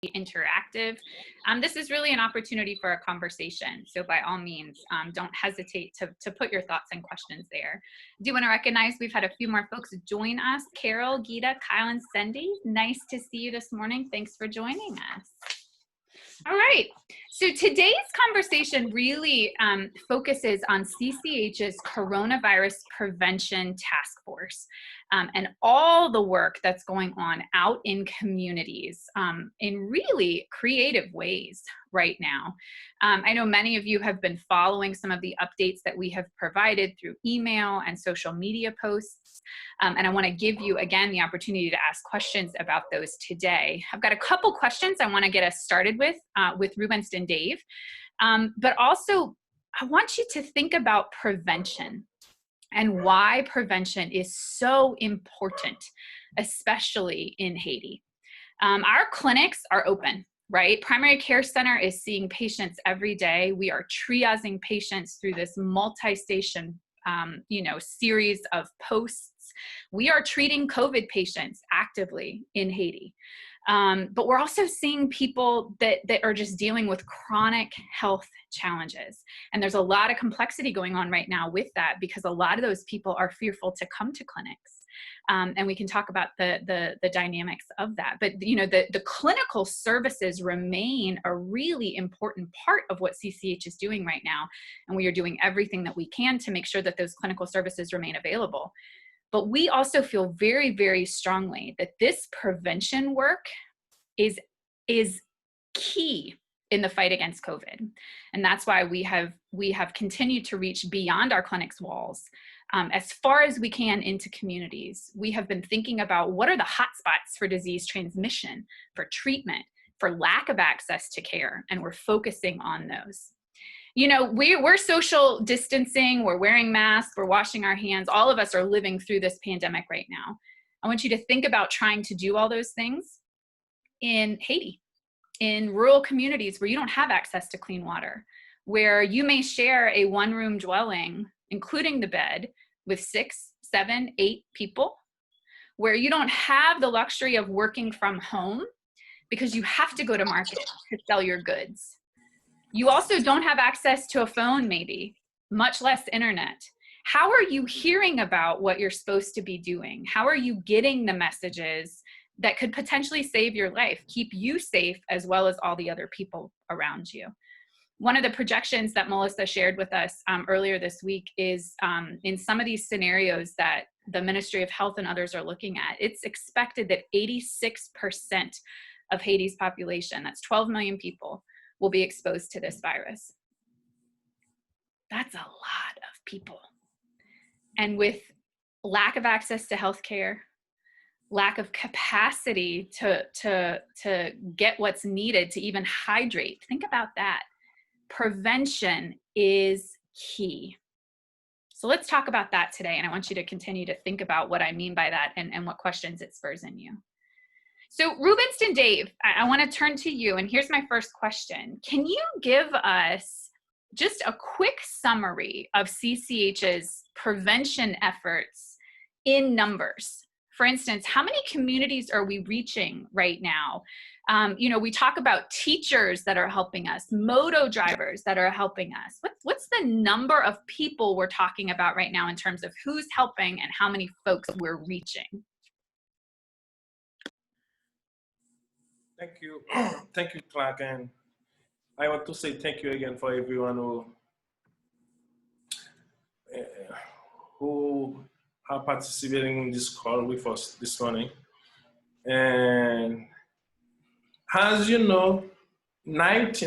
interactive. This is really an opportunity for a conversation. So by all means, don't hesitate to put your thoughts and questions there. I do want to recognize we've had a few more folks join us. Carol, Gita, Kyle, and Cindy. Nice to see you this morning. Thanks for joining us. All right, so today's conversation really focuses on CCH's Coronavirus Prevention Task Force and all the work that's going on out in communities in really creative ways right now. I know many of you have been following some of the updates that we have provided through email and social media posts, and I want to give you again the opportunity to ask questions about those today. I've got a couple questions I want to get us started with Rubinste and Dave, but also I want you to think about prevention and why prevention is so important, especially in Haiti. Our clinics are open, right? Primary care center is seeing patients every day. We are triaging patients through this multi-station, series of posts. We are treating COVID patients actively in Haiti. But we're also seeing people that are just dealing with chronic health challenges. And there's a lot of complexity going on right now with that because a lot of those people are fearful to come to clinics. And we can talk about the dynamics of that. But the clinical services remain a really important part of what CCH is doing right now. And we are doing everything that we can to make sure that those clinical services remain available. But we also feel very, very strongly that this prevention work is key in the fight against COVID. And that's why we have continued to reach beyond our clinic's walls as far as we can into communities. We have been thinking about what are the hotspots for disease transmission, for treatment, for lack of access to care, and we're focusing on those. We're social distancing, we're wearing masks, we're washing our hands. All of us are living through this pandemic right now. I want you to think about trying to do all those things in Haiti, in rural communities where you don't have access to clean water, where you may share a one-room dwelling, including the bed, with 6, 7, 8 people, where you don't have the luxury of working from home because you have to go to market to sell your goods. You also don't have access to a phone, maybe, much less internet. How are you hearing about what you're supposed to be doing? How are you getting the messages that could potentially save your life, keep you safe, as well as all the other people around you? One of the projections that Melissa shared with us earlier this week is in some of these scenarios that the Ministry of Health and others are looking at, it's expected that 86% of Haiti's population, that's 12 million people, will be exposed to this virus. That's a lot of people. And with lack of access to healthcare, lack of capacity to get what's needed to even hydrate, think about that. Prevention is key. So let's talk about that today. And I want you to continue to think about what I mean by that and what questions it spurs in you. So Rubinste and Dave, I want to turn to you, and here's my first question. Can you give us just a quick summary of CCH's prevention efforts in numbers? For instance, how many communities are we reaching right now? We talk about teachers that are helping us, moto drivers that are helping us. What's the number of people we're talking about right now in terms of who's helping and how many folks we're reaching? Thank you. Thank you, Clark. And I want to say thank you again for everyone who are participating in this call with us this morning. And as you know, March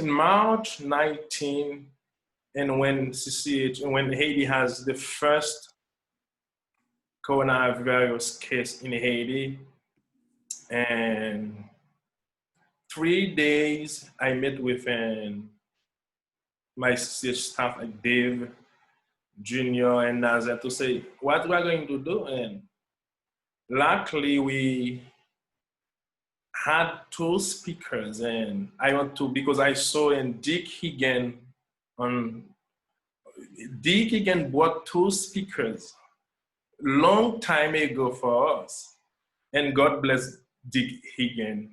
19, and when Haiti has the first coronavirus case in Haiti, and 3 days, I met with my CCH staff, like Dave, Junior, and Nazar, to say what we're going to do. And luckily, we had 2 speakers, and because I saw in Dick Higgin brought 2 speakers long time ago for us, and God bless Dick Higgin.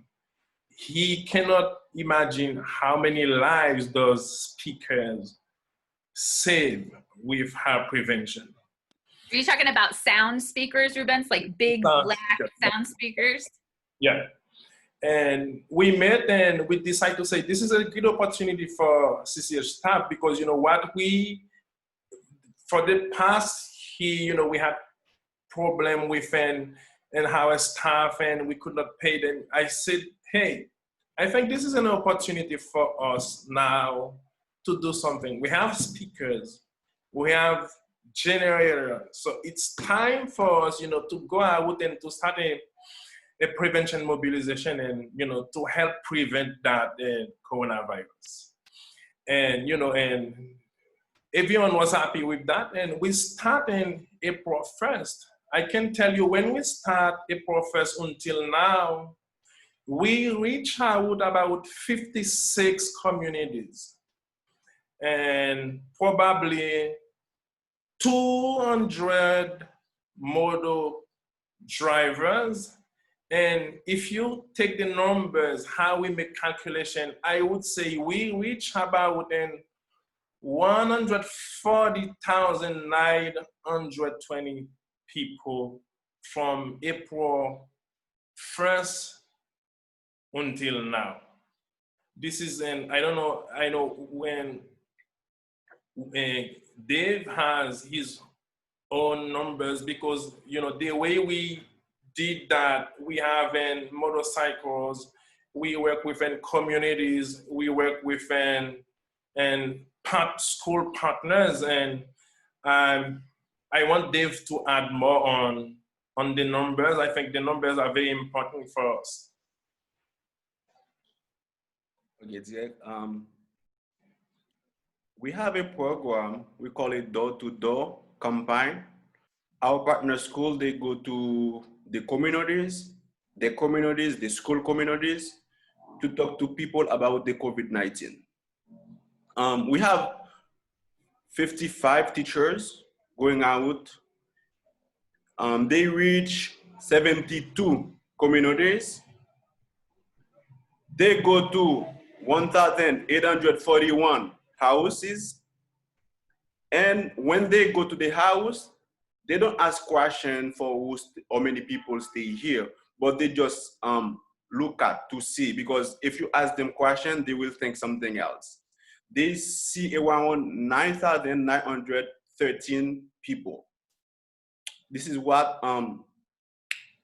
he cannot imagine how many lives those speakers save with her prevention. Are you talking about sound speakers, Rubens? Like big black sound speakers? Yeah. And we met and we decided to say this is a good opportunity for CCH staff because you know what, for the past year, we had problem with and our staff and we could not pay them. I said, hey, I think this is an opportunity for us now to do something. We have speakers, we have generators, so it's time for us, to go out and to start a prevention mobilization and to help prevent that coronavirus. And and everyone was happy with that, and we start in April 1st. I can tell you when we start April 1st until now, we reach out about 56 communities and probably 200 motor drivers. And if you take the numbers, how we make calculation, I would say we reach about 140,920 people from April 1st until now. This is I know when Dave has his own numbers because, the way we did that, we have in motorcycles, we work with communities, we work with school partners, and I want Dave to add more on the numbers. I think the numbers are very important for us. Okay, we have a program, we call it door-to-door campaign. Our partner school, they go to the communities, the school communities, to talk to people about the COVID-19. We have 55 teachers going out. They reach 72 communities. They go to 1,841 houses. And when they go to the house, they don't ask questions for how many people stay here, but they just look at to see, because if you ask them questions, they will think something else. They see around 9,913 people. This is what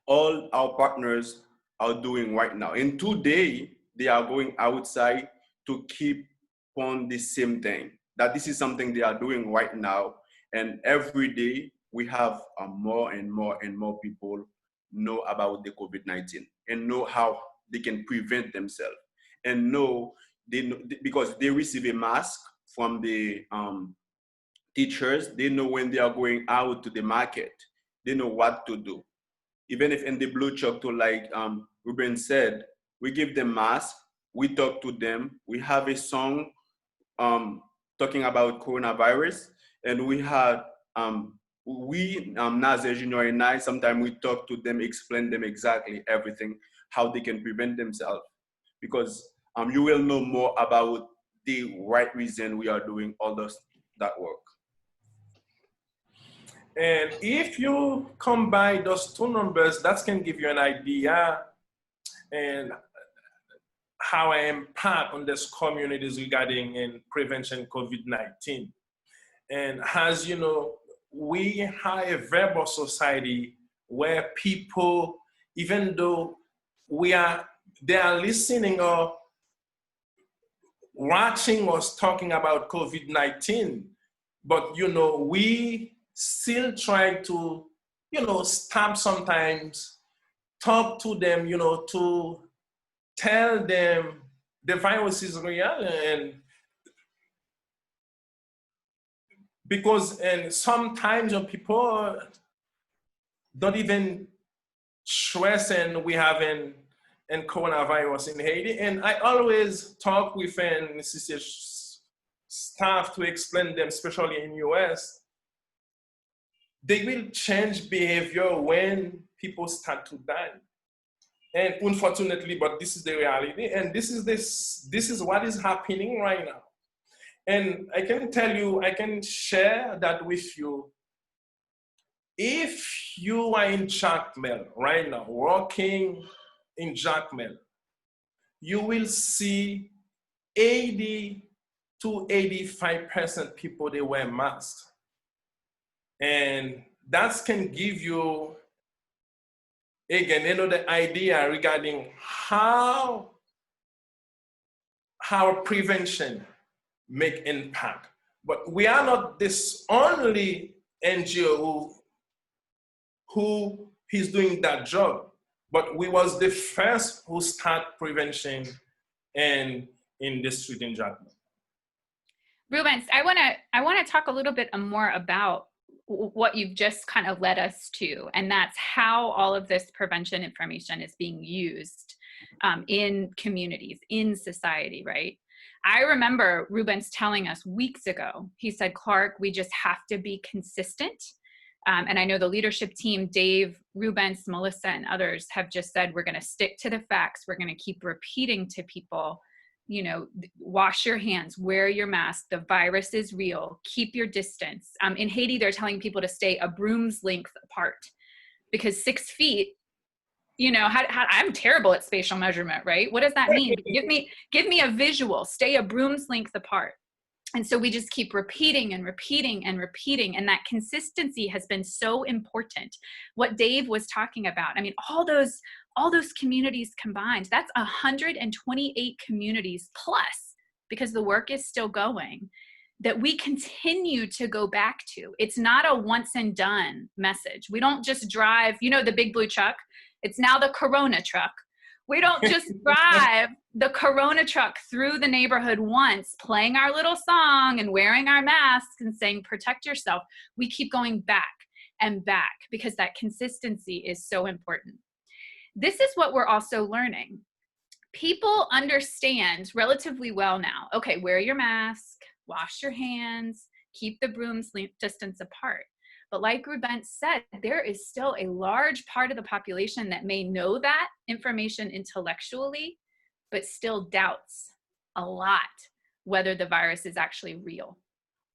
all our partners are doing right now. And today, they are going outside to keep on the same thing. That this is something they are doing right now. And every day, we have more and more and more people know about the COVID-19 and know how they can prevent themselves, and because they receive a mask from the teachers. They know when they are going out to the market, they know what to do. Even if in the blue chalk tool, like Ruben said, we give them masks, we talk to them, we have a song talking about coronavirus, and we had Nazer Junior and I, sometimes we talk to them, explain them exactly everything, how they can prevent themselves, because you will know more about the right reason we are doing all that work. And if you combine those two numbers, that can give you an idea and how I impact on these communities regarding in prevention COVID-19. And as you know, we are a verbal society where people, even though they are listening or watching us talking about COVID-19, but we still try to stop sometimes, talk to them, to tell them the virus is real, and because sometimes people don't even stress, and we have coronavirus in Haiti. And I always talk with CCH staff to explain them, especially in US, they will change behavior when people start to die. And unfortunately, but this is the reality, and this is what is happening right now. And I can tell you, I can share that with you. If you are in Jacmel right now, working in Jacmel, you will see 80 to 85% people, they wear masks. And that can give you, again, another idea regarding how prevention make impact. But we are not this only NGO who is doing that job, but we was the first who start prevention and in the street in Jacmel. Rubinste, I want to talk a little bit more about what you've just kind of led us to, and that's how all of this prevention information is being used in communities, in society, right? I remember Rubinste telling us weeks ago, he said, Clark, we just have to be consistent. And I know the leadership team, Dave, Rubinste, Melissa, and others have just said, we're going to stick to the facts. We're going to keep repeating to people, you know, wash your hands, wear your mask. The virus is real. Keep your distance. In Haiti, they're telling people to stay a broom's length apart because 6 feet, you know, I'm terrible at spatial measurement, right? What does that mean? Give me a visual, stay a broom's length apart. And so we just keep repeating and repeating and repeating. And that consistency has been so important. What Dave was talking about, I mean, all those communities combined, that's 128 communities plus, because the work is still going, that we continue to go back to. It's not a once and done message. We don't just drive, you know, the big blue truck. It's now the Corona truck. We don't just drive the Corona truck through the neighborhood once, playing our little song and wearing our masks and saying, protect yourself. We keep going back and back because that consistency is so important. This is what we're also learning. People understand relatively well now, okay, wear your mask, wash your hands, keep the broom's distance apart. But like Rubinste said, there is still a large part of the population that may know that information intellectually, but still doubts a lot whether the virus is actually real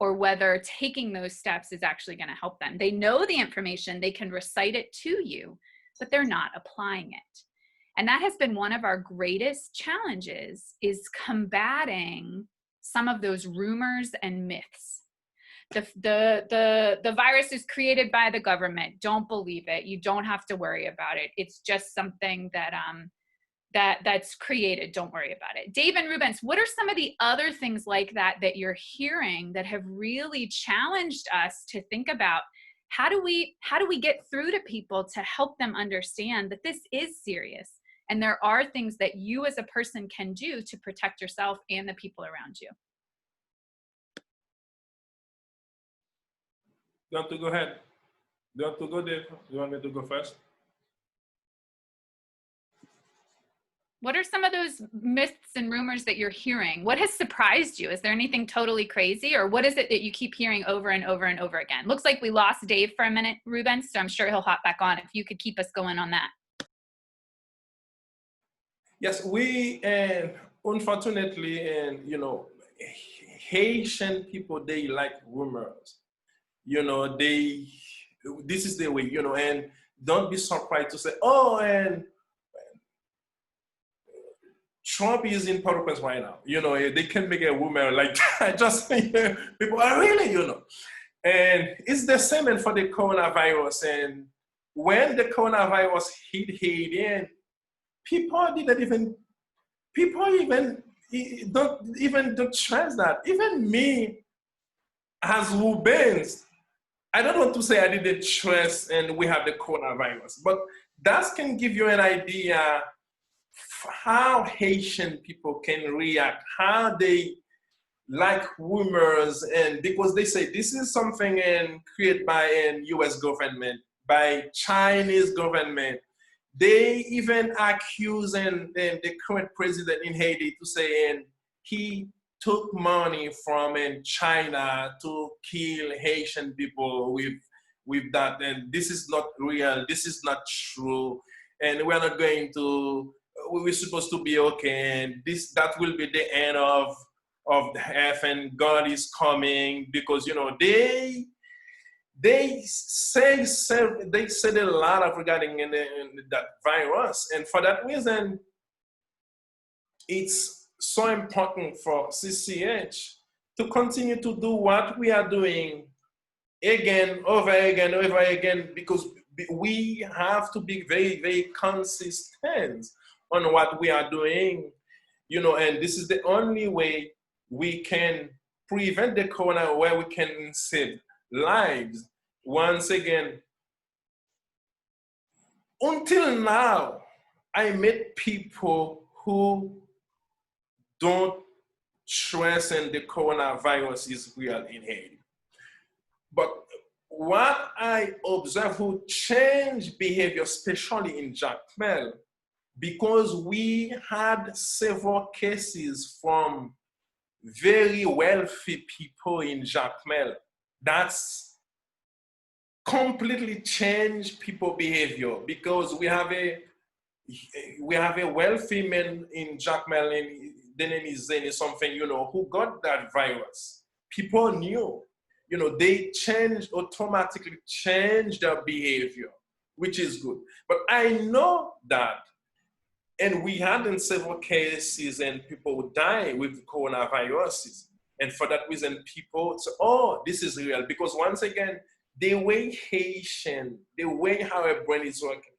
or whether taking those steps is actually going to help them. They know the information, they can recite it to you, but they're not applying it. And that has been one of our greatest challenges, is combating some of those rumors and myths. The virus is created by the government. Don't believe it. You don't have to worry about it. It's just something that's created. Don't worry about it. Dave and Rubinste, what are some of the other things like that you're hearing that have really challenged us to think about how do we get through to people to help them understand that this is serious and there are things that you as a person can do to protect yourself and the people around you? You want to go ahead? You want to go, Dave? You want me to go first? What are some of those myths and rumors that you're hearing? What has surprised you? Is there anything totally crazy, or what is it that you keep hearing over and over and over again? Looks like we lost Dave for a minute, Rubinste, so I'm sure he'll hop back on if you could keep us going on that. Yes, we, and unfortunately, and you know, Haitian people, they like rumors. You know, this is the way, you know, and don't be surprised to say, oh, and Trump is in Port-au-Prince right now. You know, they can make a rumor like that. Just people are really, you know. And it's the same for the coronavirus. And when the coronavirus hit Haiti, people don't trust that. Even me, as Rubinste, I don't want to say I didn't trust and we have the coronavirus, but that can give you an idea how Haitian people can react, how they like rumors, and because they say this is something created by an US government, by Chinese government. They even accuse the current president in Haiti to say he took money from China to kill Haitian people with that, and this is not real, this is not true. and we're not going to, we're supposed to be okay, and that will be the end of the earth, and God is coming, because they said a lot of regarding in that virus, and for that reason, it's so important for CCH to continue to do what we are doing over again, because we have to be very, very consistent on what we are doing, and this is the only way we can prevent the corona, where we can save lives. Once again, until now, I met people who don't trust in the coronavirus is real in Haiti. But what I observe who change behavior, especially in Jacmel, because we had several cases from very wealthy people in Jacmel, that's completely changed people behavior, because we have a wealthy man in Jacmel, and the name is Zane something, who got that virus. People knew, they automatically change their behavior, which is good. But I know that, and we had in several cases, and people die with coronaviruses. And for that reason, people say, oh, this is real. Because once again, the way Haitian, the way how a brain is working,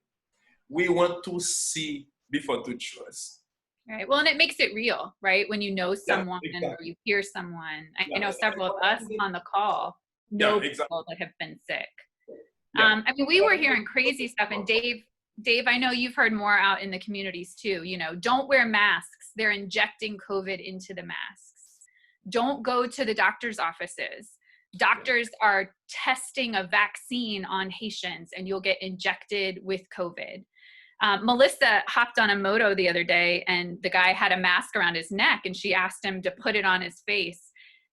we want to see before to trust. Right. Well, and it makes it real, right? When you know someone, exactly. or you hear someone. I know several of us on the call know people that have been sick. I mean, we were hearing crazy stuff. And Dave, I know you've heard more out in the communities too. Don't wear masks. They're injecting COVID into the masks. Don't go to the doctor's offices. Doctors are testing a vaccine on Haitians, and you'll get injected with COVID. Melissa hopped on a moto the other day, and the guy had a mask around his neck, and she asked him to put it on his face.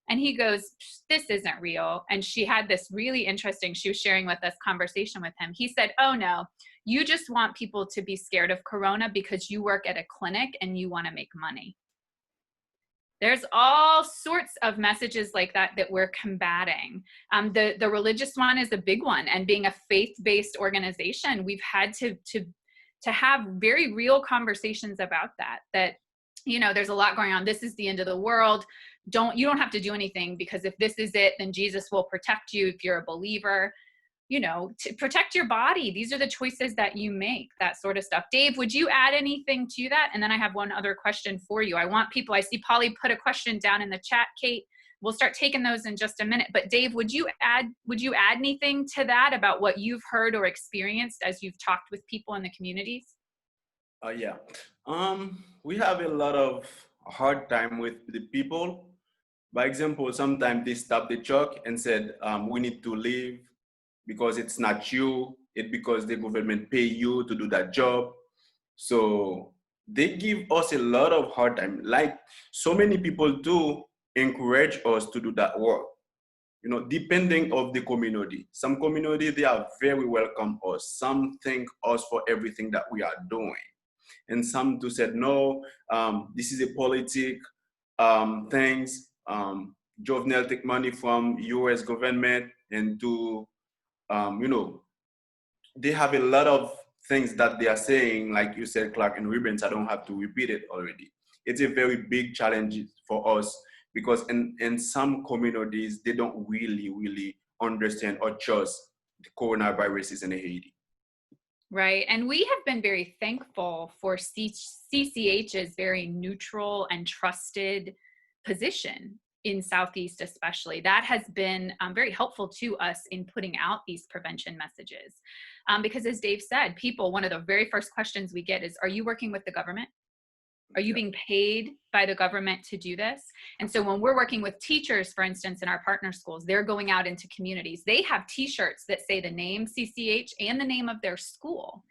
And he goes, this isn't real. And she had this really interesting, she was sharing with us conversation with him. He said, oh no, you just want people to be scared of corona because you work at a clinic and you want to make money. There's all sorts of messages like that we're combating. The religious one is a big one. And being a faith-based organization, we've had to have very real conversations about that, there's a lot going on. This is the end of the world. You don't have to do anything, because if this is it, then Jesus will protect you if you're a believer. To protect your body. These are the choices that you make, that sort of stuff. Dave, would you add anything to that? And then I have one other question for you. I see Polly put a question down in the chat. Kate, we'll start taking those in just a minute. But Dave, would you add anything to that about what you've heard or experienced as you've talked with people in the communities? Yeah. We have a lot of hard time with the people. By example, sometimes they stop the truck and said, we need to leave because it's not you, it's because the government pay you to do that job. So they give us a lot of hard time. Like so many people do encourage us to do that work, depending of the community. Some community, they are very welcome us. Some thank us for everything that we are doing. And some do said, no, this is a politic things. Jovenel take money from US government and do, they have a lot of things that they are saying, like you said, Clark and Rubinste, I don't have to repeat it already. It's a very big challenge for us, because in some communities, they don't really understand or trust the coronavirus in Haiti. Right. And we have been very thankful for CCH's very neutral and trusted position in Southeast especially. That has been very helpful to us in putting out these prevention messages. Because as Dave said, one of the very first questions we get is, are you working with the government? Are you being paid by the government to do this? And so when we're working with teachers, for instance, in our partner schools, they're going out into communities. They have t-shirts that say the name CCH and the name of their school.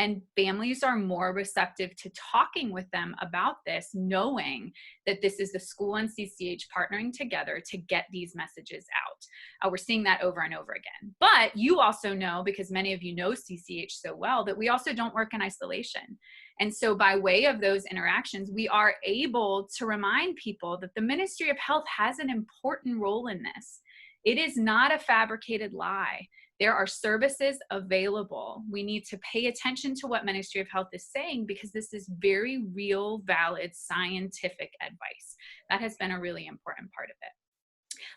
And families are more receptive to talking with them about this, knowing that this is the school and CCH partnering together to get these messages out. We're seeing that over and over again. But you also know, because many of you know CCH so well, that we also don't work in isolation. And so by way of those interactions, we are able to remind people that the Ministry of Health has an important role in this. It is not a fabricated lie. There are services available. We need to pay attention to what Ministry of Health is saying, because this is very real, valid, scientific advice. That has been a really important part of it.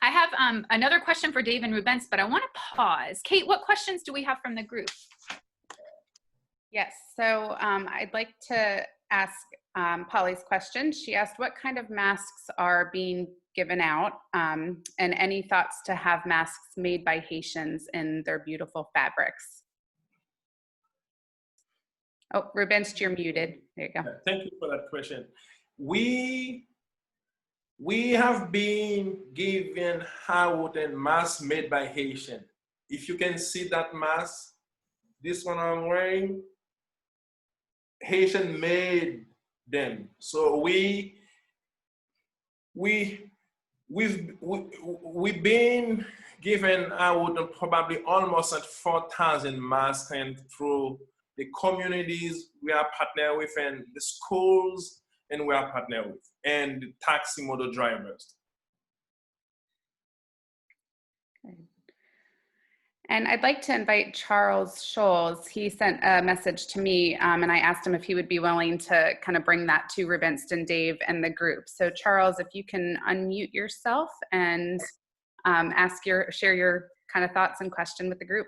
I have another question for Dave and Rubinste, but I want to pause. Kate, what questions do we have from the group? Yes, so I'd like to ask Polly's question. She asked what kind of masks are being given out, and any thoughts to have masks made by Haitians in their beautiful fabrics. Oh, Rubinste, you're muted. There you go. Thank you for that question. We have been given out a mask made by Haitian. If you can see that mask, this one I'm wearing, Haitian made them. So we've been given out probably almost at 4,000 masks, and through the communities we are partnered with, and the schools and we are partnered with, and the taxi motor drivers. And I'd like to invite Charles Scholes. He sent a message to me, and I asked him if he would be willing to kind of bring that to Rubinste and Dave and the group. So Charles, if you can unmute yourself and share your kind of thoughts and question with the group.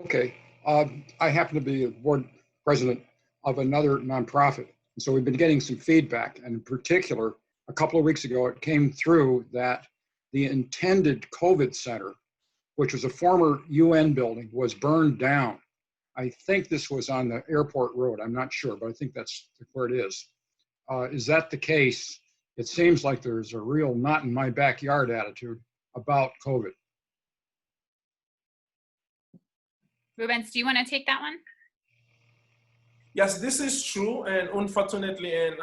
Okay, I happen to be a board president of another nonprofit. And so we've been getting some feedback, and in particular, a couple of weeks ago, it came through that the intended COVID center, which was a former UN building, was burned down. I think this was on the airport road. I'm not sure, but I think that's where it is. Is that the case? It seems like there's a real not in my backyard attitude about COVID. Rubinste, do you want to take that one? Yes, this is true, and unfortunately, and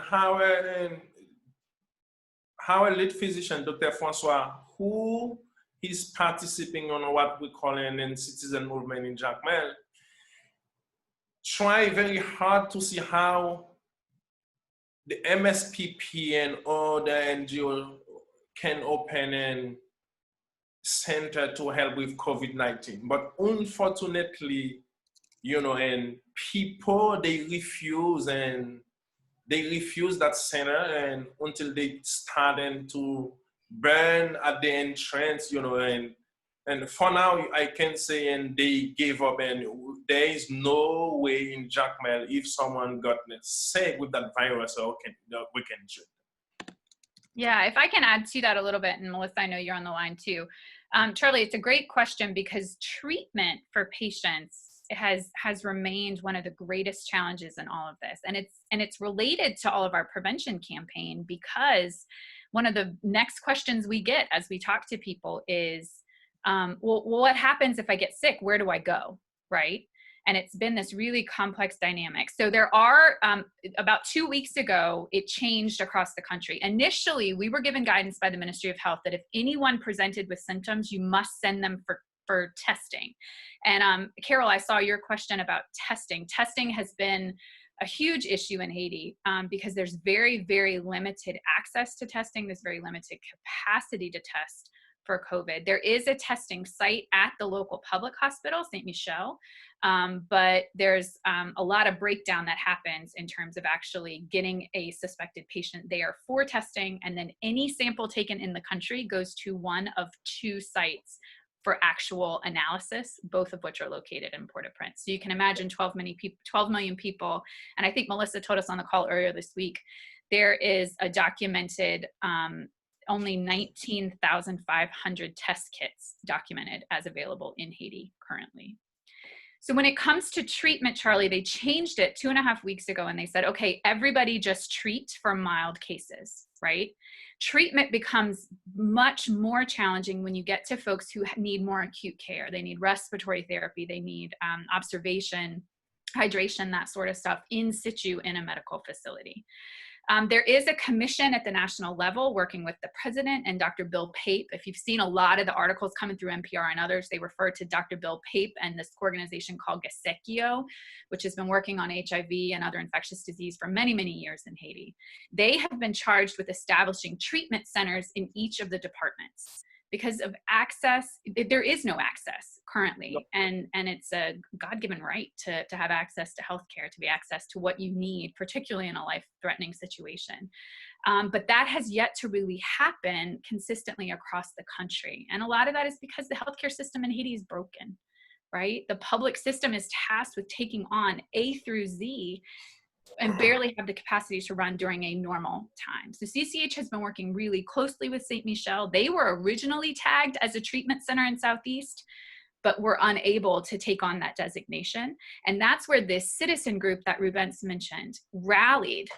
our lead physician, Dr. Francois, who is participating on what we call an citizen movement in Jacmel, try very hard to see how the MSPP and other NGO can open a center to help with COVID-19. But unfortunately, and people, they refuse that center, and until they started to burn at the entrance, and for now I can say, and they gave up, and there is no way in Jacmel, if someone got sick with that virus, we can treat. Yeah, if I can add to that a little bit, and Melissa, I know you're on the line too. Charlie, it's a great question, because treatment for patients has remained one of the greatest challenges in all of this. And it's related to all of our prevention campaign, because one of the next questions we get as we talk to people is, well, what happens if I get sick? Where do I go, right? And it's been this really complex dynamic. So there are, about 2 weeks ago, it changed across the country. Initially, we were given guidance by the Ministry of Health that if anyone presented with symptoms, you must send them for testing. And Carol, I saw your question about testing. Testing has been a huge issue in Haiti, because there's very, very limited access to testing. There's very limited capacity to test for COVID. There is a testing site at the local public hospital, St. Michel, but there's a lot of breakdown that happens in terms of actually getting a suspected patient there for testing, and then any sample taken in the country goes to one of 2 sites for actual analysis, both of which are located in Port-au-Prince. So you can imagine 12 million people, and I think Melissa told us on the call earlier this week, there is a documented only 19,500 test kits documented as available in Haiti currently. So when it comes to treatment, Charlie, they changed it 2.5 weeks ago, and they said, okay, everybody just treat for mild cases, right? Treatment becomes much more challenging when you get to folks who need more acute care. They need respiratory therapy, they need observation, hydration, that sort of stuff in situ in a medical facility. There is a commission at the national level working with the president and Dr. Bill Pape. If you've seen a lot of the articles coming through NPR and others, they refer to Dr. Bill Pape and this organization called CCH, which has been working on HIV and other infectious disease for many, many years in Haiti. They have been charged with establishing treatment centers in each of the departments. Because of access, there is no access currently, and it's a God-given right to have access to healthcare, to be access to what you need, particularly in a life-threatening situation. But that has yet to really happen consistently across the country, and a lot of that is because the healthcare system in Haiti is broken, right? The public system is tasked with taking on A through Z and barely have the capacity to run during a normal time. So CCH has been working really closely with St. Michel. They were originally tagged as a treatment center in Southeast, but were unable to take on that designation. And that's where this citizen group that Rubinste mentioned rallied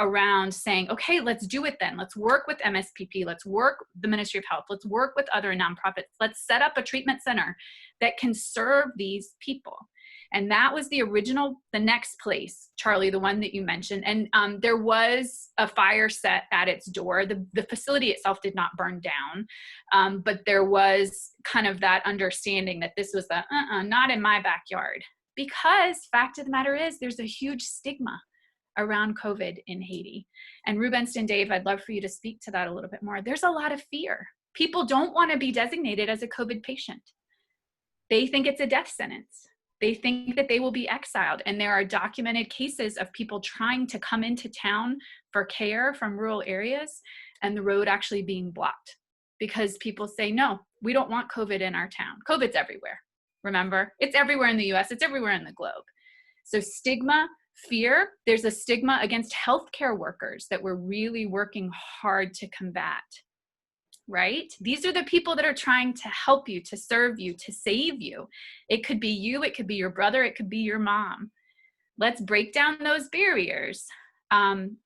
around saying, okay, let's do it then. Let's work with MSPP. Let's work the Ministry of Health. Let's work with other nonprofits. Let's set up a treatment center that can serve these people. And that was the next place, Charlie, the one that you mentioned. And there was a fire set at its door. The facility itself did not burn down, but there was kind of that understanding that this was not in my backyard. Because fact of the matter is, there's a huge stigma around COVID in Haiti. And Rubinste and Dave, I'd love for you to speak to that a little bit more. There's a lot of fear. People don't want to be designated as a COVID patient. They think it's a death sentence. They think that they will be exiled. And there are documented cases of people trying to come into town for care from rural areas and the road actually being blocked because people say, no, we don't want COVID in our town. COVID's everywhere. Remember, it's everywhere in the US, it's everywhere in the globe. So stigma, fear, there's a stigma against healthcare workers that we're really working hard to combat. Right? These are the people that are trying to help you, to serve you, to save you. It could be you, it could be your brother, it could be your mom. Let's break down those barriers and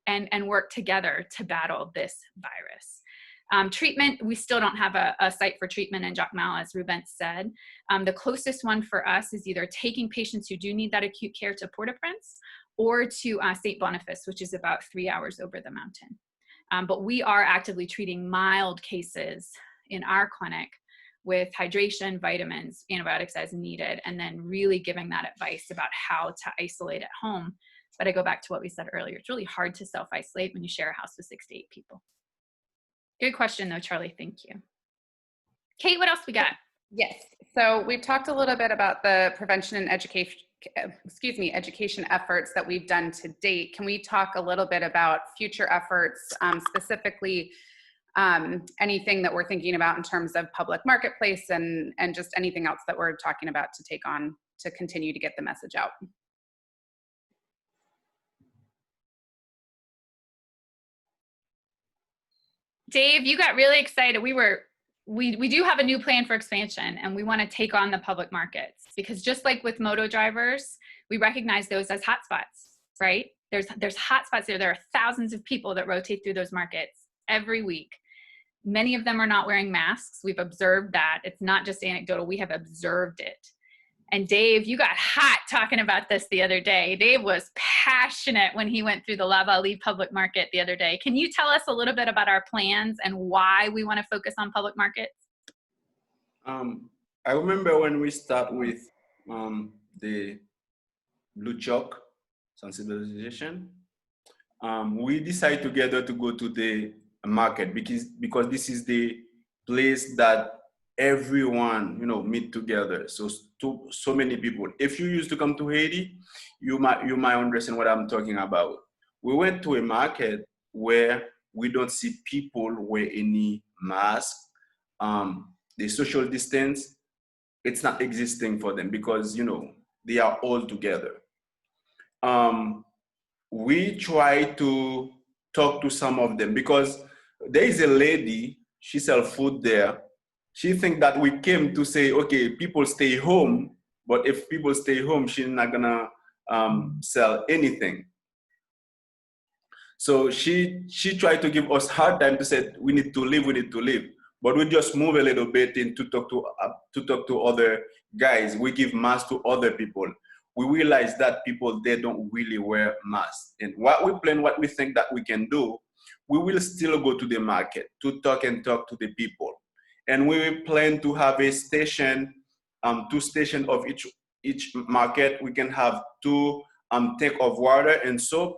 work together to battle this virus. Treatment, we still don't have a site for treatment in Jacmel, as Rubinste said. The closest one for us is either taking patients who do need that acute care to Port-au-Prince or to St. Boniface, which is about 3 hours over the mountain. But we are actively treating mild cases in our clinic with hydration, vitamins, antibiotics as needed, and then really giving that advice about how to isolate at home. But I go back to what we said earlier. It's really hard to self-isolate when you share a house with 6 to 8 people. Good question though, Charlie, thank you. Kate, what else we got? Yes, so we've talked a little bit about the prevention and education efforts that we've done to date. Can we talk a little bit about future efforts, specifically anything that we're thinking about in terms of public marketplace and just anything else that we're talking about to take on to continue to get the message out? Dave, you got really excited. We do have a new plan for expansion, and we want to take on the public markets because just like with moto drivers, we recognize those as hotspots, right? There's hotspots there. There are thousands of people that rotate through those markets every week. Many of them are not wearing masks. We've observed that. It's not just anecdotal. We have observed it. And Dave, you got hot talking about this the other day. Dave was passionate when he went through the La Vallée public market the other day. Can you tell us a little bit about our plans and why we want to focus on public markets? I remember when we start with the blue chalk sensibilization, we decided together to go to the market because this is the place that everyone meet together. So many people. If you used to come to Haiti, you might understand what I'm talking about. We went to a market where we don't see people wear any mask. The social distance, it's not existing for them because they are all together. We try to talk to some of them because there is a lady, she sells food there. She thinks that we came to say, okay, people stay home, but if people stay home, she's not gonna sell anything. So she tried to give us hard time to say, we need to live. But we just move a little bit in to talk to other guys. We give masks to other people. we realize that people, they don't really wear masks. And what we plan, what we think that we can do, we will still go to the market to talk to the people. And we will plan to have a station, 2 stations of each market. We can have 2 tank of water and soap.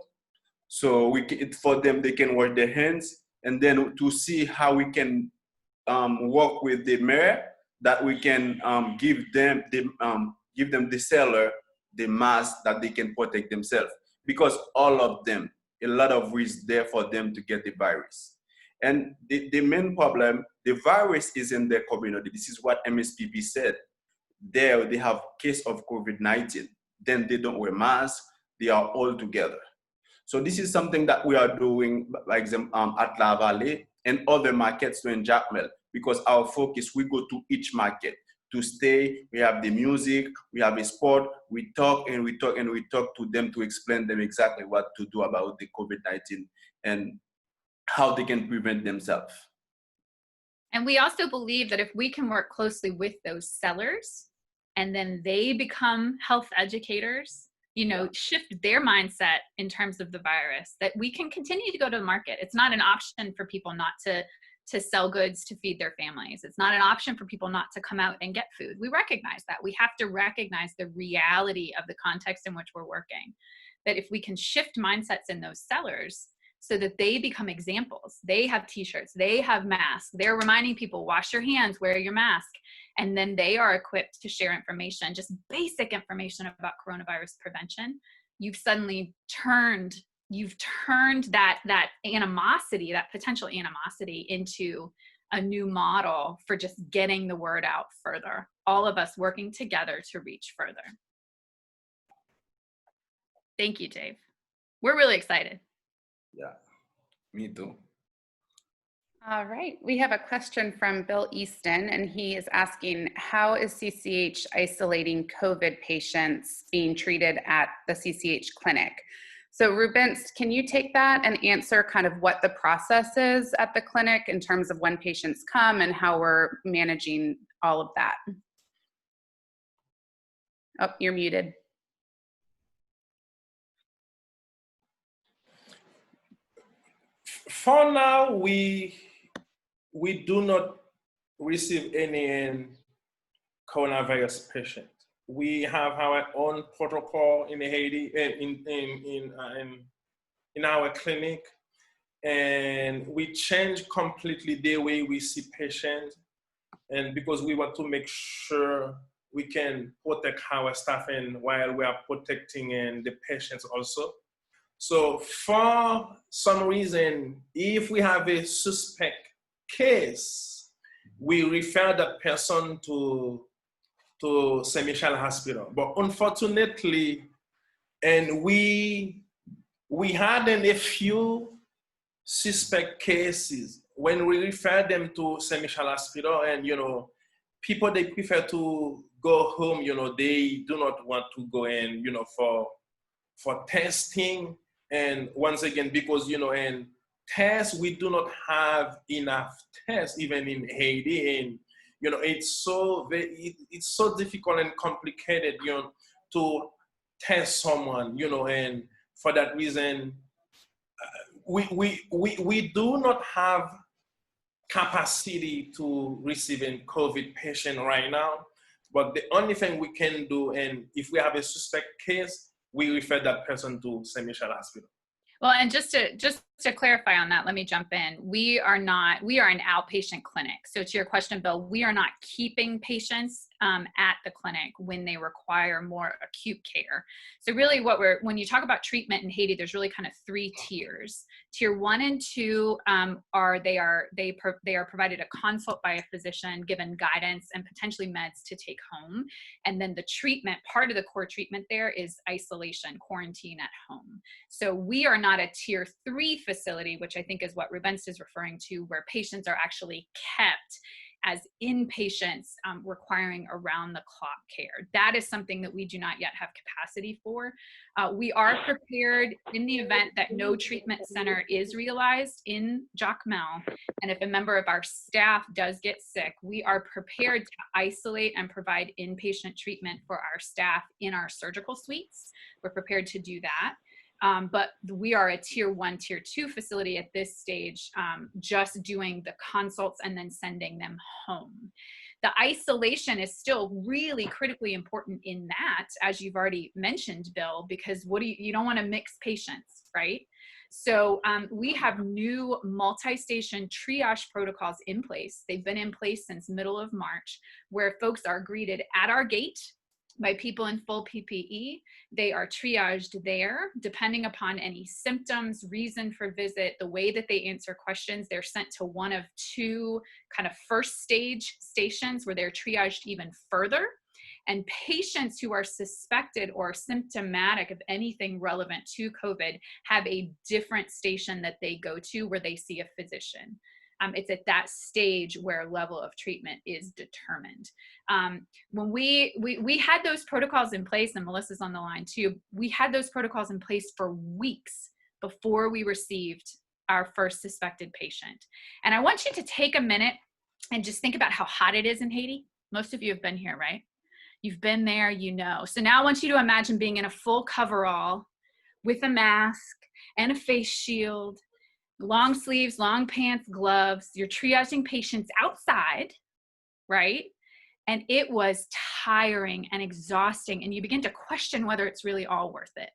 So for them, they can wash their hands, and then to see how we can work with the mayor, that we can give them the seller the mask that they can protect themselves, because all of them, a lot of risk there for them to get the virus. And the main problem, the virus is in their community. This is what MSPP said. There they have case of COVID-19, then they don't wear masks, they are all together. So this is something that we are doing, like at La Vallée and other markets in Jacmel, because our focus, we go to each market to stay. We have the music, we have a sport, we talk to them to explain them exactly what to do about the COVID-19 and how they can prevent themselves. And we also believe that if we can work closely with those sellers and then they become health educators, shift their mindset in terms of the virus, that we can continue to go to the market. It's not an option for people not to sell goods to feed their families. It's not an option for people not to come out and get food. We recognize that. We have to recognize the reality of the context in which we're working. That if we can shift mindsets in those sellers so that they become examples, they have t-shirts, they have masks, they're reminding people, wash your hands, wear your mask, and then they are equipped to share information, just basic information about coronavirus prevention. You've suddenly turned that animosity, that potential animosity, into a new model for just getting the word out further. All of us working together to reach further. Thank you, Dave. We're really excited. Yeah, me too. All right, we have a question from Bill Easton, and he is asking, how is CCH isolating COVID patients being treated at the CCH clinic? So Rubinste, can you take that and answer kind of what the process is at the clinic in terms of when patients come and how we're managing all of that? Oh, you're muted. For now, we do not receive any coronavirus patient. We have our own protocol in Haiti, in our clinic, and we change completely the way we see patients, and because we want to make sure we can protect our staff and while we are protecting the patients also. So for some reason, if we have a suspect case, we refer that person to St. Michel Hospital. But unfortunately, and we had a few suspect cases when we refer them to St. Michel Hospital, and people, they prefer to go home. They do not want to go in, for testing. And once again, because and tests, we do not have enough tests even in Haiti, and it's so difficult and complicated to test someone, and for that reason we do not have capacity to receive a COVID patient right now. But the only thing we can do, and if we have a suspect case, we refer that person to St. Michel Hospital. Well, and just to clarify on that, let me jump in. We are an outpatient clinic. So to your question, Bill, we are not keeping patients at the clinic when they require more acute care. So really when you talk about treatment in Haiti, there's really kind of 3 tiers. Tier 1 and 2 they are provided a consult by a physician, given guidance and potentially meds to take home. And then the treatment, part of the core treatment there is isolation, quarantine at home. So we are not a tier 3 facility, which I think is what Rubinste is referring to, where patients are actually kept as inpatients requiring around-the-clock care. That is something that we do not yet have capacity for. We are prepared in the event that no treatment center is realized in Jacmel, and if a member of our staff does get sick, we are prepared to isolate and provide inpatient treatment for our staff in our surgical suites. We're prepared to do that. But we are a tier 1, tier 2 facility at this stage, just doing the consults and then sending them home. The isolation is still really critically important in that, as you've already mentioned, Bill, because you don't want to mix patients, right? So we have new multi-station triage protocols in place. They've been in place since middle of March, where folks are greeted at our gate by people in full PPE. They are triaged there, depending upon any symptoms, reason for visit, the way that they answer questions. They're sent to one of 2 kind of first stage stations where they're triaged even further. And patients who are suspected or symptomatic of anything relevant to COVID have a different station that they go to where they see a physician. It's at that stage where level of treatment is determined. When we had those protocols in place, and Melissa's on the line too, we had those protocols in place for weeks before we received our first suspected patient. And I want you to take a minute and just think about how hot it is in Haiti. Most of you have been here, right? You've been there, you know. So now I want you to imagine being in a full coverall with a mask and a face shield, long sleeves, long pants, gloves. You're triaging patients outside, right? And it was tiring and exhausting, and you begin to question whether it's really all worth it.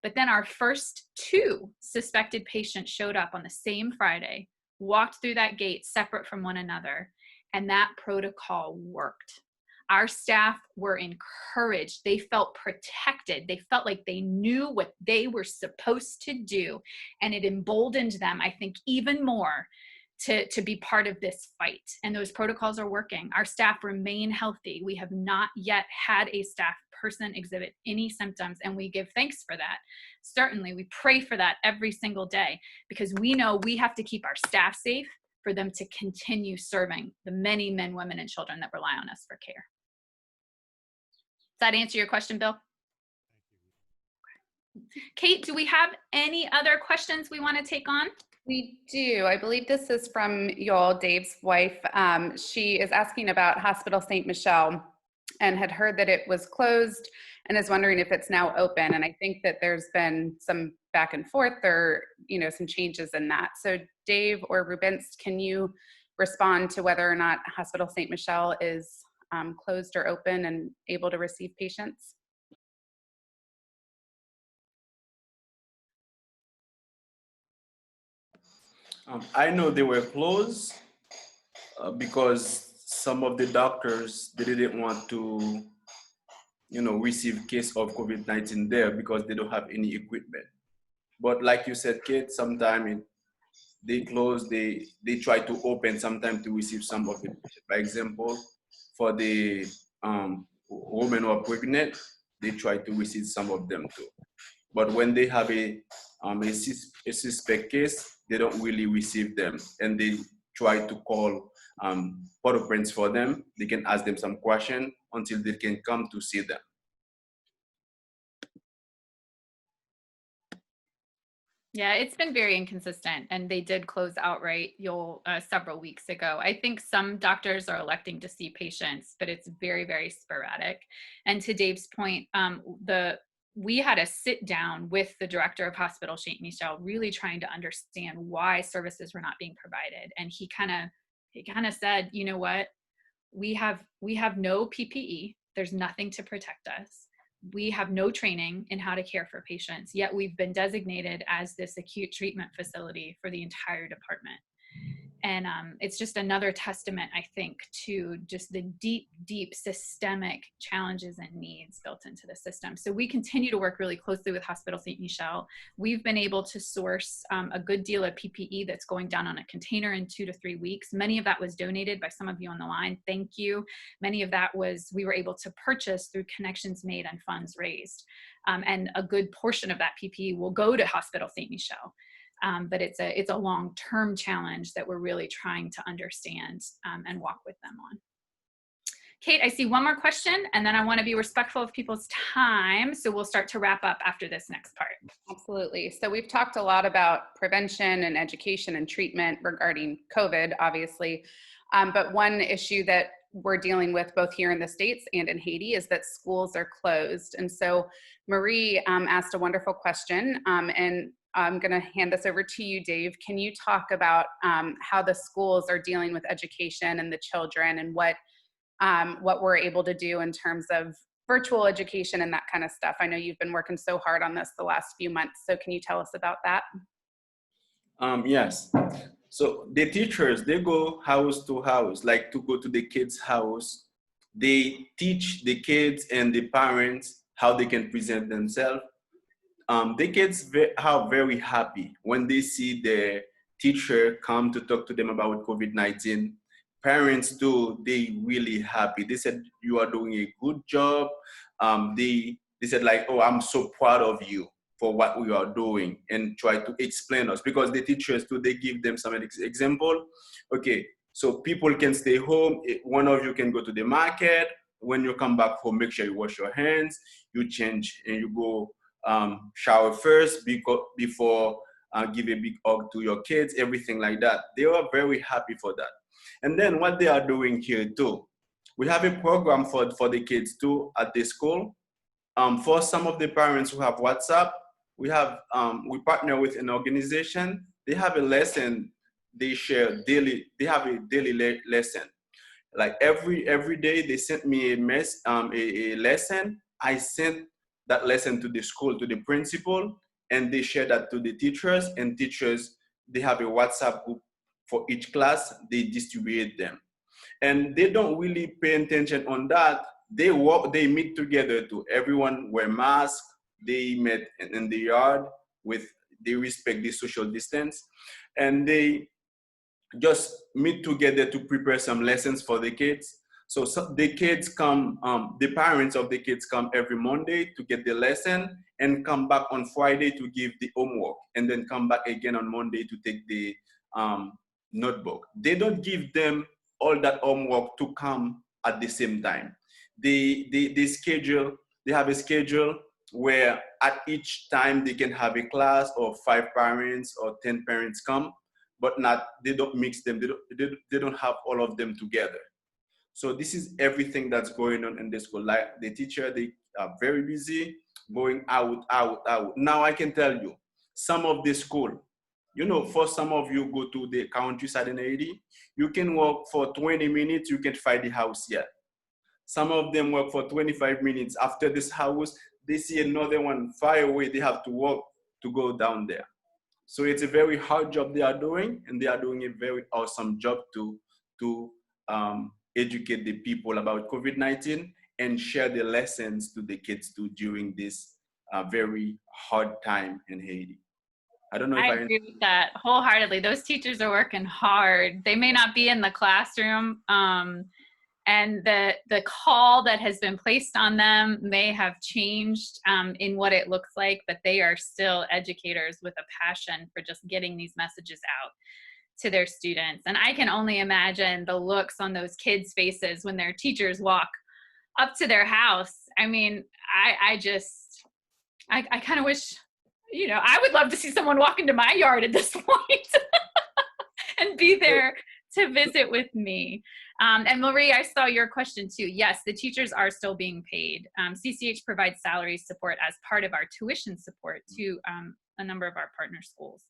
But then our first 2 suspected patients showed up on the same Friday, walked through that gate separate from one another, and that protocol worked. Our staff were encouraged. They felt protected. They felt like they knew what they were supposed to do. And it emboldened them, I think, even more to be part of this fight. And those protocols are working. Our staff remain healthy. We have not yet had a staff person exhibit any symptoms, and we give thanks for that. Certainly, we pray for that every single day, because we know we have to keep our staff safe for them to continue serving the many men, women, and children that rely on us for care. Does that answer your question, Bill? Kate, do we have any other questions we want to take on? We do. I believe this is from Yoel, Dave's wife. She is asking about Hospital St. Michel and had heard that it was closed and is wondering if it's now open. And I think that there's been some back and forth or, some changes in that. So Dave or Rubinste, can you respond to whether or not Hospital St. Michel is closed or open and able to receive patients? I know they were closed because some of the doctors, they didn't want to, receive case of COVID-19 there because they don't have any equipment. But like you said, Kate, sometimes they close, they try to open sometime to receive some of it. For example, for the women who are pregnant, they try to receive some of them too. But when they have a suspect case, they don't really receive them, and they try to call Port-au-Prince for them. They can ask them some question until they can come to see them. Yeah, it's been very inconsistent, and they did close outright several weeks ago. I think some doctors are electing to see patients, but it's very, very sporadic. And to Dave's point, we had a sit down with the director of Hospital St. Michel, really trying to understand why services were not being provided. And he kind of said, you know what, we have no PPE. There's nothing to protect us. We have no training in how to care for patients, yet we've been designated as this acute treatment facility for the entire department. And it's just another testament, I think, to just the deep, deep systemic challenges and needs built into the system. So we continue to work really closely with Hospital St. Michel. We've been able to source a good deal of PPE that's going down on a container in 2 to 3 weeks. Many of that was donated by some of you on the line. Thank you. Many of that we were able to purchase through connections made and funds raised. And a good portion of that PPE will go to Hospital St. Michel. But it's a long-term challenge that we're really trying to understand and walk with them on. Kate, I see one more question, and then I want to be respectful of people's time, so we'll start to wrap up after this next part. Absolutely. So we've talked a lot about prevention and education and treatment regarding COVID, obviously. But one issue that we're dealing with both here in the States and in Haiti is that schools are closed. And so Marie asked a wonderful question, and I'm going to hand this over to you, Dave. Can you talk about how the schools are dealing with education and the children, and what we're able to do in terms of virtual education and that kind of stuff? I know you've been working so hard on this the last few months. So can you tell us about that? Yes. So the teachers, they go house to house, like to go to the kids' house. They teach the kids and the parents how they can present themselves. The kids are very happy when they see the teacher come to talk to them about COVID-19. Parents too, they really happy. They said, you are doing a good job. They said like, oh, I'm so proud of you for what we are doing, and try to explain us, because the teachers too, they give them some example. Okay, so people can stay home. One of you can go to the market. When you come back home, make sure you wash your hands, you change, and you go shower first before give a big hug to your kids, everything like that. They are very happy for that. And then what they are doing here too, we have a program for the kids too at the school. For some of the parents who have WhatsApp, we partner with an organization. They have a lesson they share daily. They have a daily lesson. Like every day they sent me a lesson. I sent that lesson to the school, to the principal, and they share that to the teachers. And teachers, they have a WhatsApp group for each class. They distribute them, and they don't really pay attention on that. They meet together to everyone wear masks. They met in the yard they respect the social distance, and they just meet together to prepare some lessons for the kids. So the kids come, the parents of the kids come every Monday to get the lesson, and come back on Friday to give the homework, and then come back again on Monday to take the notebook. They don't give them all that homework to come at the same time. They have a schedule where at each time they can have a class of 5 parents or 10 parents come, but they don't mix them. They don't have all of them together. So this is everything that's going on in the school. Like the teacher, they are very busy going out. Now I can tell you, some of the school, for some of you go to the countryside in Haiti, you can walk for 20 minutes, you can find the house yet. Some of them work for 25 minutes. After this house, they see another one far away. They have to walk to go down there. So it's a very hard job they are doing, and they are doing a very awesome job to educate the people about COVID-19 and share the lessons to the kids too during this very hard time in Haiti. I don't know if I agree with that wholeheartedly. Those teachers are working hard. They may not be in the classroom, and the call that has been placed on them may have changed in what it looks like, but they are still educators with a passion for just getting these messages out to their students. And I can only imagine the looks on those kids' faces when their teachers walk up to their house. I mean, I kind of wish, I would love to see someone walk into my yard at this point and be there to visit with me. And Marie, I saw your question too. Yes, the teachers are still being paid. CCH provides salary support as part of our tuition support to a number of our partner schools.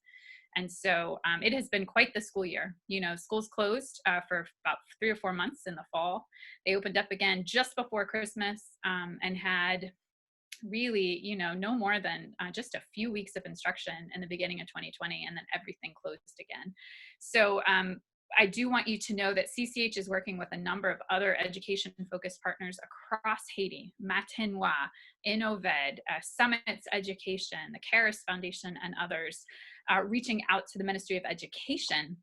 And so it has been quite the school year. Schools closed for about 3 or 4 months in the fall. They opened up again just before Christmas and had really, no more than just a few weeks of instruction in the beginning of 2020, and then everything closed again. So I do want you to know that CCH is working with a number of other education-focused partners across Haiti, Matinois, Innoved, Summits Education, the Cchs Foundation, and others, reaching out to the Ministry of Education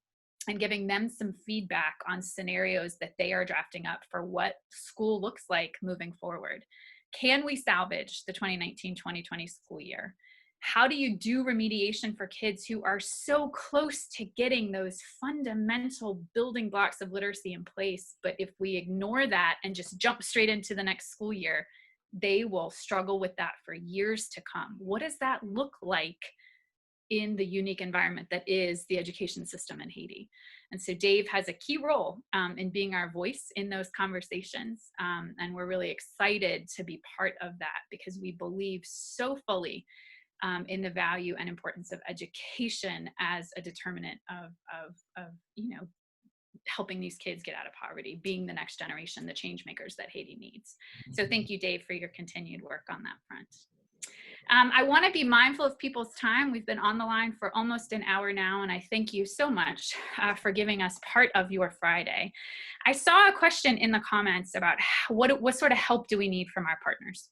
and giving them some feedback on scenarios that they are drafting up for what school looks like moving forward. Can we salvage the 2019-2020 school year? How do you do remediation for kids who are so close to getting those fundamental building blocks of literacy in place? But if we ignore that and just jump straight into the next school year, they will struggle with that for years to come. What does that look like in the unique environment that is the education system in Haiti? And so Dave has a key role in being our voice in those conversations. And we're really excited to be part of that, because we believe so fully in the value and importance of education as a determinant of helping these kids get out of poverty, being the next generation, the change makers that Haiti needs. So thank you, Dave, for your continued work on that front. I want to be mindful of people's time. We've been on the line for almost an hour now, and I thank you so much for giving us part of your Friday. I saw a question in the comments about what sort of help do we need from our partners?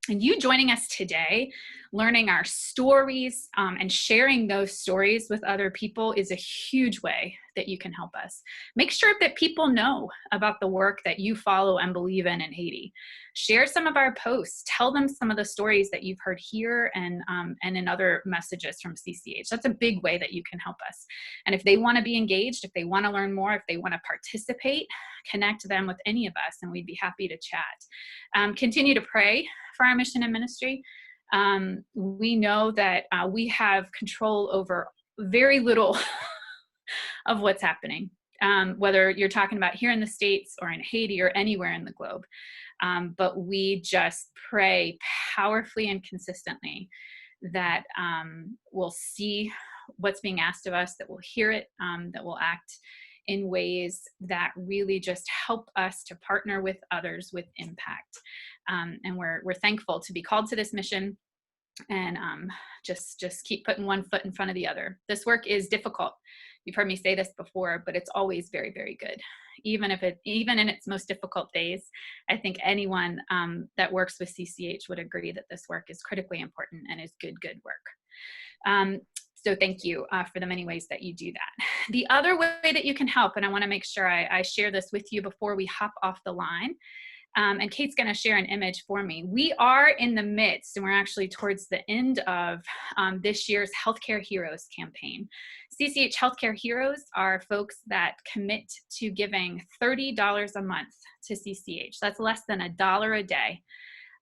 And you joining us today, learning our stories and sharing those stories with other people is a huge way that you can help us. Make sure that people know about the work that you follow and believe in Haiti. Share some of our posts. Tell them some of the stories that you've heard here and in other messages from CCH. That's a big way that you can help us. And if they want to be engaged, if they want to learn more, if they want to participate, connect them with any of us, and we'd be happy to chat. Continue to pray for our mission and ministry. We know that we have control over very little of what's happening, whether you're talking about here in the States or in Haiti or anywhere in the globe. But we just pray powerfully and consistently that we'll see what's being asked of us, that we'll hear it, that we'll act in ways that really just help us to partner with others with impact. And we're thankful to be called to this mission, and just keep putting one foot in front of the other. This work is difficult. You've heard me say this before, but it's always very, very good. Even in its most difficult days, I think anyone that works with CCH would agree that this work is critically important and is good work. So thank you for the many ways that you do that. The other way that you can help, and I want to make sure I share this with you before we hop off the line, and Kate's going to share an image for me. We are in the midst, and we're actually towards the end of this year's Healthcare Heroes campaign. CCH Healthcare Heroes are folks that commit to giving $30 a month to CCH. That's less than $1 a day.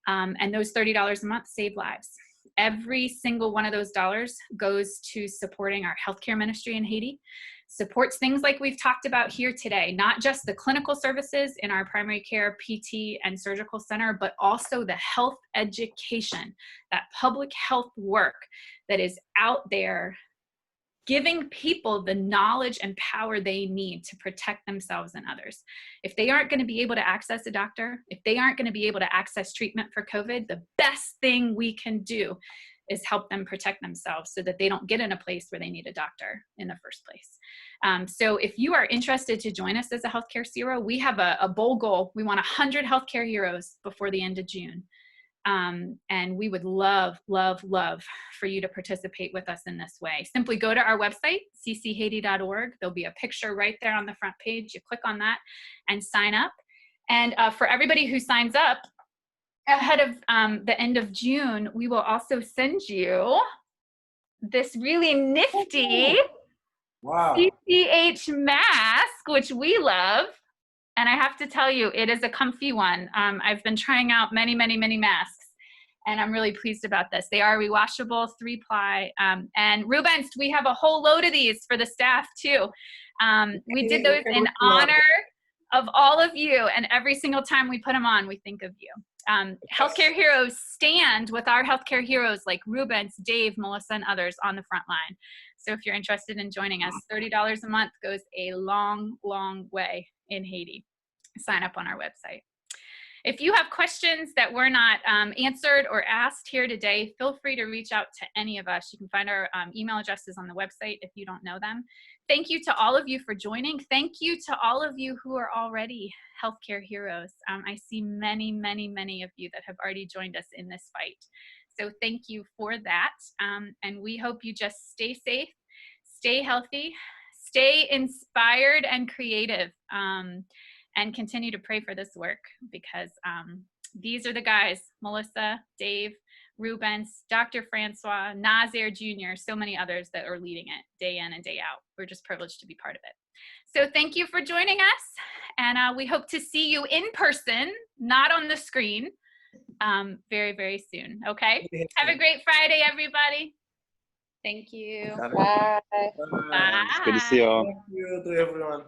And those $30 a month save lives. Every single one of those dollars goes to supporting our healthcare ministry in Haiti, supports things like we've talked about here today, not just the clinical services in our primary care, PT, and surgical center, but also the health education, that public health work that is out there giving people the knowledge and power they need to protect themselves and others. If they aren't going to be able to access a doctor, if they aren't going to be able to access treatment for COVID, the best thing we can do is help them protect themselves so that they don't get in a place where they need a doctor in the first place. So if you are interested to join us as a healthcare hero, we have a bold goal. We want 100 healthcare heroes before the end of June. And we would love, love, love for you to participate with us in this way. Simply go to our website, cchaiti.org. There'll be a picture right there on the front page. You click on that and sign up. And for everybody who signs up ahead of the end of June, we will also send you this really nifty CCH mask, which we love. And I have to tell you, it is a comfy one. I've been trying out many, many, many masks, and I'm really pleased about this. They are rewashable, 3-ply. And Rubinste, we have a whole load of these for the staff too. We did those in honor of all of you, and every single time we put them on, we think of you. Healthcare heroes stand with our healthcare heroes like Rubinste, Dave, Melissa, and others on the front line. So if you're interested in joining us, $30 a month goes a long, long way in Haiti. Sign up on our website. If you have questions that were not answered or asked here today, feel free to reach out to any of us. You can find our email addresses on the website if you don't know them. Thank you to all of you for joining. Thank you to all of you who are already healthcare heroes. I see many, many, many of you that have already joined us in this fight. So thank you for that. And we hope you just stay safe, stay healthy, stay inspired and creative, and continue to pray for this work, because these are the guys, Melissa, Dave, Rubinste, Dr. Francois, Nazaire Jr., so many others that are leading it day in and day out. We're just privileged to be part of it. So thank you for joining us, and we hope to see you in person, not on the screen, very, very soon, okay? Have a great Friday, everybody. Thank you. Bye. Bye. Bye. It's good to see you all. Thank you to everyone.